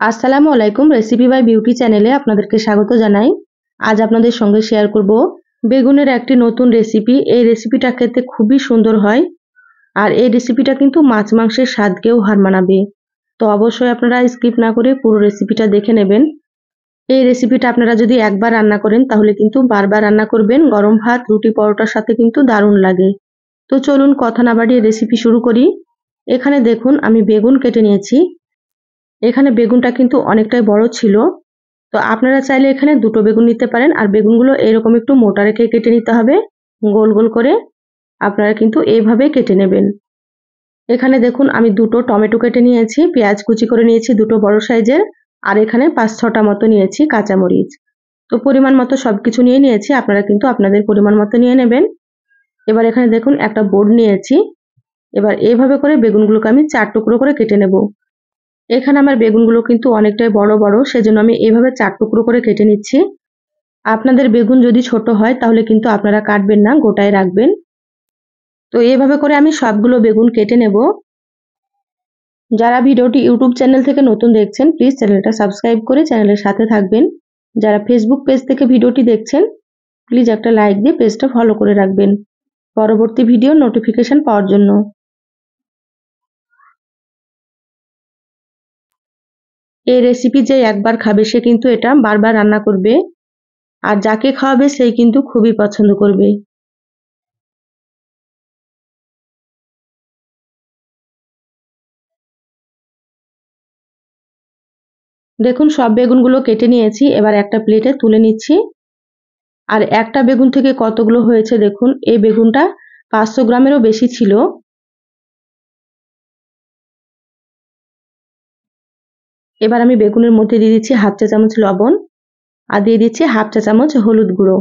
আসসালামু আলাইকুম। Recipe by beauty চ্যানেলে আপনাদেরকে স্বাগত জানাই। আজ আপনাদের সঙ্গে শেয়ার করব বেগুনের একটি নতুন রেসিপি। এই রেসিপিটা খেতে খুবই সুন্দর হয় আর এই রেসিপিটা কিন্তু মাছ মাংসের স্বাদকেও হার মানাবে। তো অবশ্যই আপনারা স্কিপ না করে পুরো রেসিপিটা দেখে নেবেন। এই রেসিপিটা আপনারা যদি একবার রান্না করেন তাহলে কিন্তু বারবার রান্না করবেন। গরম ভাত, রুটি, পরোটার সাথে কিন্তু দারুণ লাগে। তো চলুন কথা না বাড়িয়ে রেসিপি শুরু করি। এখানে দেখুন আমি বেগুন কেটে নিয়েছি। এখানে বেগুনটা কিন্তু অনেকটাই বড় ছিল। তো আপনারা চাইলে এখানে দুটো বেগুন নিতে পারেন আর বেগুনগুলো এরকম একটু মোটা রেখে কেটে নিতে হবে, গোল গোল করে। আপনারা কিন্তু এইভাবে কেটে নেবেন। এখানে দেখুন আমি দুটো টমেটো কেটে নিয়েছি, পেঁয়াজ কুচি করে নিয়েছি দুটো বড় সাইজের, আর এখানে 5-6টা মতো নিয়েছি কাঁচামরিচ। তো পরিমাণ মতো সবকিছু নিয়ে নিয়েছি, আপনারা কিন্তু আপনাদের পরিমাণ মতো নিয়ে নেবেন। এবার এখানে দেখুন একটা বোর্ড নিয়েছি। এবার এইভাবে করে বেগুনগুলোকে আমি 4 টুকরো করে কেটে নেব। এখানে আমার বেগুনগুলো কিন্তু অনেকটাই বড় বড়, সেজন্য আমি এইভাবে 4 টুকরো করে কেটে নিচ্ছি। আপনাদের বেগুন যদি ছোট হয় তাহলে কিন্তু আপনারা কাটবেন না, গোটায় রাখবেন। তো এইভাবে করে আমি সবগুলো বেগুন কেটে নেব। যারা ভিডিওটি ইউটিউব চ্যানেল থেকে নতুন দেখছেন প্লিজ চ্যানেলটা সাবস্ক্রাইব করে চ্যানেলের সাথে থাকবেন। যারা ফেসবুক পেজ থেকে ভিডিওটি দেখছেন প্লিজ একটা লাইক দিয়ে পেজটা ফলো করে রাখবেন পরবর্তী ভিডিওর নোটিফিকেশন পাওয়ার জন্য। এই রেসিপি যে একবার খাবে সে কিন্তু এটা বারবার রান্না করবে, আর যাকে খাওয়াবে সেই কিন্তু খুবই পছন্দ করবে। দেখুন সব বেগুনগুলো কেটে নিয়েছি, এবার একটা প্লেটে তুলে নিচ্ছি। আর একটা বেগুন থেকে কতগুলো হয়েছে দেখুন, এই বেগুনটা 500 গ্রামেরও বেশি ছিল। এবার আমি বেগুনের মধ্যে দিয়ে দিচ্ছি হাফ চা চামচ লবণ আর দিয়ে দিচ্ছি হাফ চা চামচ হলুদ গুঁড়ো।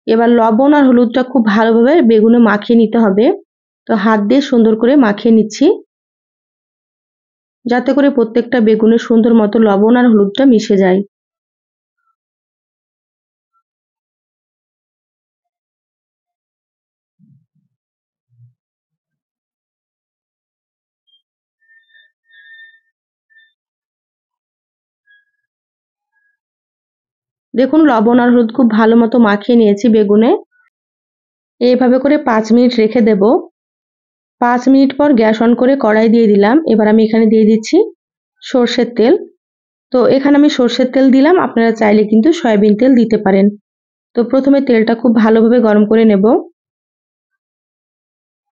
এবার লবণ আর হলুদটা খুব ভালোভাবে বেগুনে মাখিয়ে নিতে হবে। তো হাত দিয়ে সুন্দর করে মাখিয়ে নিচ্ছি, যাতে করে প্রত্যেকটা বেগুনে সুন্দর মতো লবণ আর হলুদটা মিশে যায়। দেখুন লবণ আর হলুদ খুব ভালো মতো মাখিয়ে নিয়েছি বেগুনে। এইভাবে করে 5 মিনিট রেখে দেব। 5 মিনিট পর গ্যাস অন করে কড়াই দিয়ে দিলাম। এবার আমি এখানে দিয়ে দিচ্ছি সর্ষের তেল। তো এখানে আমি সর্ষের তেল দিলাম, আপনারা চাইলে কিন্তু সয়াবিন তেল দিতে পারেন। তো প্রথমে তেলটা খুব ভালোভাবে গরম করে নেব।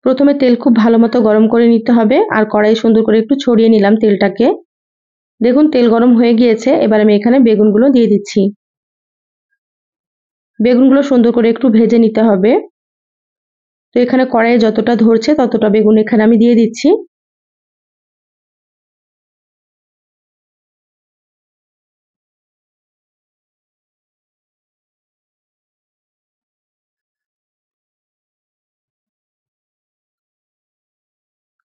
প্রথমে তেল খুব ভালো মতো গরম করে নিতে হবে আর কড়াই সুন্দর করে একটু ছড়িয়ে নিলাম তেলটাকে। দেখুন তেল গরম হয়ে গিয়েছে, এবার আমি এখানে বেগুনগুলো দিয়ে দিচ্ছি। বেগুনগুলো সুন্দর করে একটু ভেজে নিতে হবে। তো এখানে কড়াইয়ে যতটা ধরছে ততটা বেগুন এখানে আমি দিয়ে দিচ্ছি।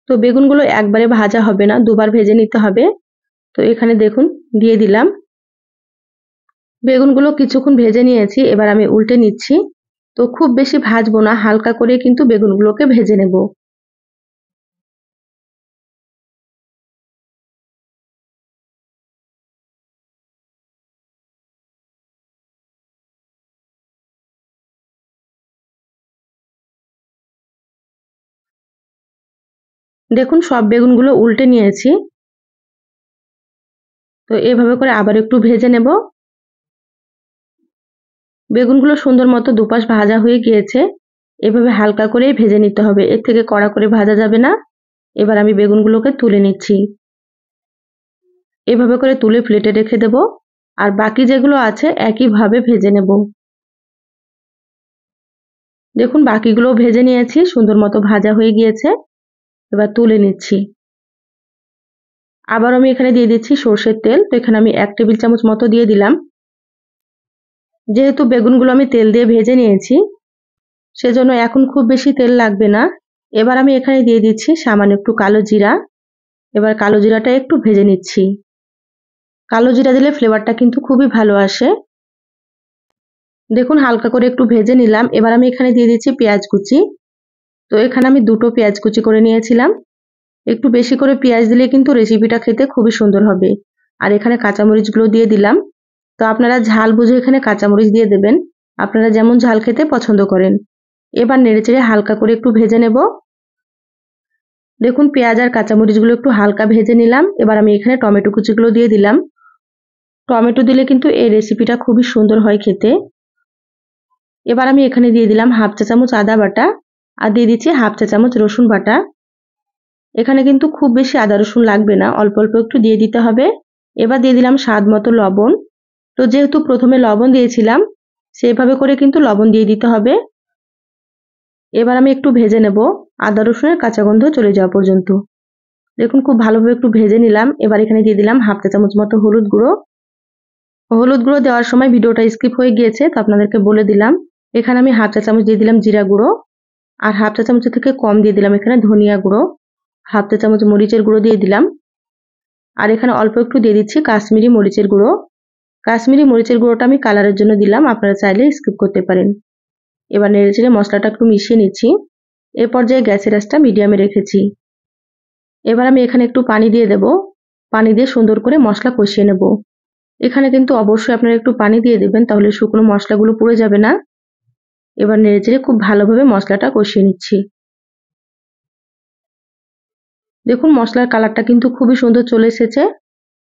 তো বেগুনগুলো একবারে ভাজা হবে না, দুবার ভেজে নিতে হবে। তো এখানে দেখুন দিয়ে দিলাম। বেগুনগুলো কিছুক্ষণ ভেজে নিয়েছি, এবার আমি উল্টে নিচ্ছি। তো খুব বেশি ভাজবো না, হালকা করে কিন্তু বেগুনগুলোকে ভেজে নেব। দেখুন সব বেগুনগুলো উল্টে নিয়েছি। তো এভাবে করে আবার একটু ভেজে নেব। বেগুনগুলো সুন্দর মতো দুপাশ ভাজা হয়ে গিয়েছে। এভাবে হালকা করেই ভেজে নিতে হবে, এর থেকে কড়া করে ভাজা যাবে না। এবার আমি বেগুনগুলোকে তুলে নিচ্ছি। এভাবে করে তুলে প্লেটে রেখে দেব আর বাকি যেগুলো আছে একইভাবে ভেজে নেব। দেখুন বাকিগুলো ভেজে নিয়েছি, সুন্দর মতো ভাজা হয়ে গিয়েছে। এবার তুলে নিচ্ছি। আবার আমি এখানে দিয়ে দিচ্ছি সর্ষের তেল। তো এখানে আমি 1 টেবিল চামচ মতো দিয়ে দিলাম। যেহেতু বেগুনগুলো আমি তেল দিয়ে ভেজে নিয়েছি সেজন্য এখন খুব বেশি তেল লাগবে না। এবার আমি এখানে দিয়ে দিচ্ছি সামান্য একটু কালো জিরা। এবার কালো জিরাটা একটু ভেজে নিচ্ছি। কালো জিরা দিলে ফ্লেভারটা কিন্তু খুবই ভালো আসে। দেখুন হালকা করে একটু ভেজে নিলাম। এবার আমি এখানে দিয়ে দিচ্ছি পেঁয়াজ কুচি। তো এখানে আমি দুটো পেঁয়াজ কুচি করে নিয়েছিলাম। একটু বেশি করে পেঁয়াজ দিলে কিন্তু রেসিপিটা খেতে খুবই সুন্দর হবে। আর এখানে কাঁচামরিচগুলো দিয়ে দিলাম। তো আপনারা ঝাল বুঝে এখানে কাঁচামরিচ দিয়ে দেবেন, আপনারা যেমন ঝাল খেতে পছন্দ করেন। এবার নেড়েচেড়ে হালকা করে একটু ভেজে নেব। দেখুন পেঁয়াজ আর কাঁচামরিচগুলো একটু হালকা ভেজে নিলাম। এবার আমি এখানে টমেটো কুচিগুলো দিয়ে দিলাম। টমেটো দিলে কিন্তু এই রেসিপিটা খুবই সুন্দর হয় খেতে। এবার আমি এখানে দিয়ে দিলাম হাফ চা চামচ আদা বাটা আর দিয়ে দিচ্ছি হাফ চা চামচ রসুন বাটা। এখানে কিন্তু খুব বেশি আদা রসুন লাগবে না, অল্প অল্প একটু দিয়ে দিতে হবে। এবার দিয়ে দিলাম স্বাদ মতো লবণ। তো যেহেতু প্রথমে লবণ দিয়েছিলাম সেভাবে করে কিন্তু লবণ দিয়ে দিতে হবে। এবার আমি একটু ভেজে নেব আদা রসুনের কাঁচা গন্ধ চলে যাওয়া পর্যন্ত। দেখুন খুব ভালোভাবে একটু ভেজে নিলাম। এবার এখানে দিয়ে দিলাম হাফ চা চামচ মতো হলুদ গুঁড়ো। হলুদ গুঁড়ো দেওয়ার সময় ভিডিওটা স্কিপ হয়ে গিয়েছে, তো আপনাদেরকে বলে দিলাম। এখানে আমি হাফ চা চামচ দিয়ে দিলাম জিরা গুঁড়ো আর হাফ চা চামচের থেকে কম দিয়ে দিলাম এখানে ধনিয়া গুঁড়ো। হাফ চা চামচ মরিচের গুঁড়ো দিয়ে দিলাম। আর এখানে অল্প একটু দিয়ে দিচ্ছি কাশ্মীরি মরিচের গুঁড়ো। কাশ্মীরি মরিচের গুঁড়োটা আমি কালারের জন্য দিলাম, আপনারা চাইলে স্কিপ করতে পারেন। এবার নেড়েচেড়ে মশলাটা একটু মিশিয়ে নিচ্ছি। এ পর্যায়ে গ্যাসের আঁচটা মিডিয়ামে রেখেছি। এবার আমি এখানে একটু পানি দিয়ে দেব। পানি দিয়ে সুন্দর করে মশলা কষিয়ে নেব। এখানে কিন্তু অবশ্যই আপনারা একটু পানি দিয়ে দেবেন, তাহলে শুকনো মশলাগুলো পুড়ে যাবে না। এবার নেড়েচেড়ে খুব ভালোভাবে মশলাটা কষিয়ে নিচ্ছি। দেখুন মশলার কালারটা কিন্তু খুবই সুন্দর চলে এসেছে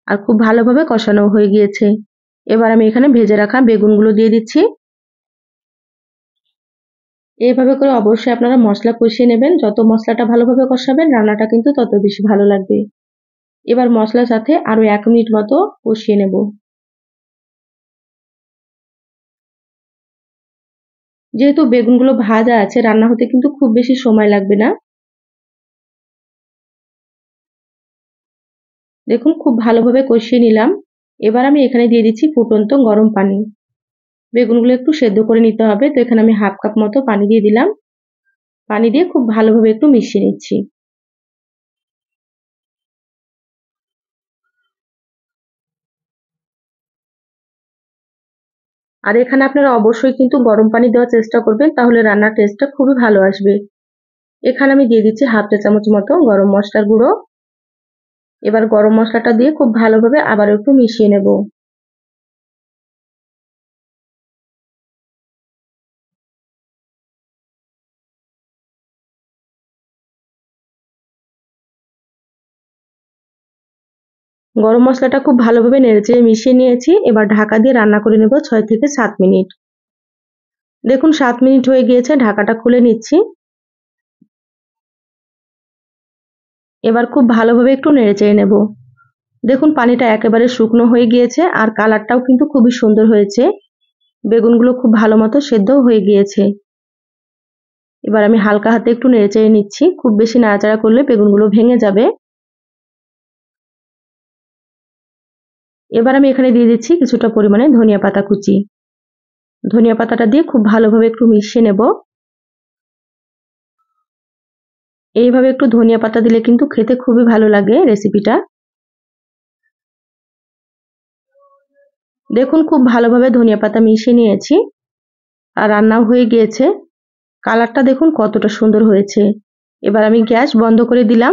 আর খুব ভালোভাবে কষানো হয়ে গিয়েছে। এবার আমি এখানে ভেজে রাখা বেগুনগুলো দিয়ে দিচ্ছি। এইভাবে করে অবশ্যই আপনারা মশলা কষিয়ে নেবেন। যত মশলাটা ভালোভাবে কষাবেন রান্নাটা কিন্তু তত বেশি ভালো লাগবে। এবার মশলার সাথে আরো 1 মিনিট মতো কষিয়ে নেব। যেহেতু বেগুনগুলো ভাজা আছে রান্না হতে কিন্তু খুব বেশি সময় লাগবে না। দেখুন খুব ভালোভাবে কষিয়ে নিলাম। এবার আমি এখানে দিয়ে দিচ্ছি ফুটন্ত গরম পানি। বেগুনগুলো একটু সেদ্ধ করে নিতে হবে, তো এখানে আমি হাফ কাপ মতো পানি দিয়ে দিলাম। পানি দিয়ে খুব ভালোভাবে একটু মিশিয়ে নিচ্ছি। আর এখানে আপনারা অবশ্যই কিন্তু গরম পানি দেওয়ার চেষ্টা করবেন, তাহলে রান্নার টেস্টটা খুবই ভালো আসবে। এখানে আমি দিয়ে দিচ্ছি হাফ চা চামচ মতো গরম মশলার গুঁড়ো। এবার গরম মশলাটা দিয়ে খুব ভালোভাবে আবার একটু মিশিয়ে নেব। গরম মশলাটা খুব ভালোভাবে নেড়েচেড়ে মিশিয়ে নিয়েছি। এবার ঢাকা দিয়ে রান্না করে নেব 6 থেকে 7 মিনিট। দেখুন 7 মিনিট হয়ে গিয়েছে, ঢাকাটা খুলে নিচ্ছি। এবার খুব ভালোভাবে একটু নেড়েচেড়ে নেব। দেখুন পানিটা একেবারে শুকনো হয়ে গিয়েছে আর কালারটাও কিন্তু খুবই সুন্দর হয়েছে। বেগুনগুলো খুব ভালো মতো সেদ্ধও হয়ে গিয়েছে। এবার আমি হালকা হাতে একটু নেড়েচেড়ে নিচ্ছি, খুব বেশি নাড়াচাড়া করলে বেগুনগুলো ভেঙে যাবে। এবার আমি এখানে দিয়ে দিচ্ছি কিছুটা পরিমাণে ধনিয়া পাতা কুচি। ধনিয়া পাতাটা দিয়ে খুব ভালোভাবে একটু মিশিয়ে নেব। এইভাবে একটু ধনিয়া পাতা দিলে কিন্তু খেতে খুবই ভালো লাগে রেসিপিটা। দেখুন খুব ভালোভাবে ধনিয়া পাতা মিশিয়ে নিয়েছি আর রান্নাও হয়ে গিয়েছে। কালারটা দেখুন কতটা সুন্দর হয়েছে। এবার আমি গ্যাস বন্ধ করে দিলাম।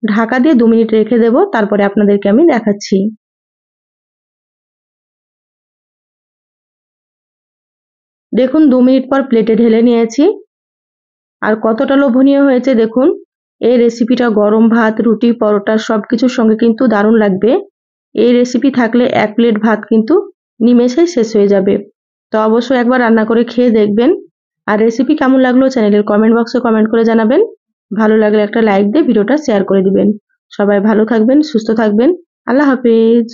ঢাকা দিয়ে 2 মিনিট রেখে দেব, তারপরে আপনাদেরকে আমি দেখাচ্ছি। দেখুন 2 মিনিট পর প্লেটে ঢেলে নিয়েছি আর কতটা লোভনীয় হয়েছে দেখুন। এই রেসিপিটা গরম ভাত, রুটি, পরোটা সবকিছুর সঙ্গে কিন্তু দারুণ লাগবে। এই রেসিপি থাকলে 1 প্লেট ভাত কিন্তু নিমেষেই শেষ হয়ে যাবে। তো অবশ্যই একবার রান্না করে খেয়ে দেখবেন। আর রেসিপি কেমন লাগলো চ্যানেলের কমেন্ট বক্সে কমেন্ট করে জানাবেন। ভালো লাগলে একটা লাইক দিয়ে ভিডিওটা শেয়ার করে দিবেন। সবাই ভালো থাকবেন, সুস্থ থাকবেন। আল্লাহ হাফেজ।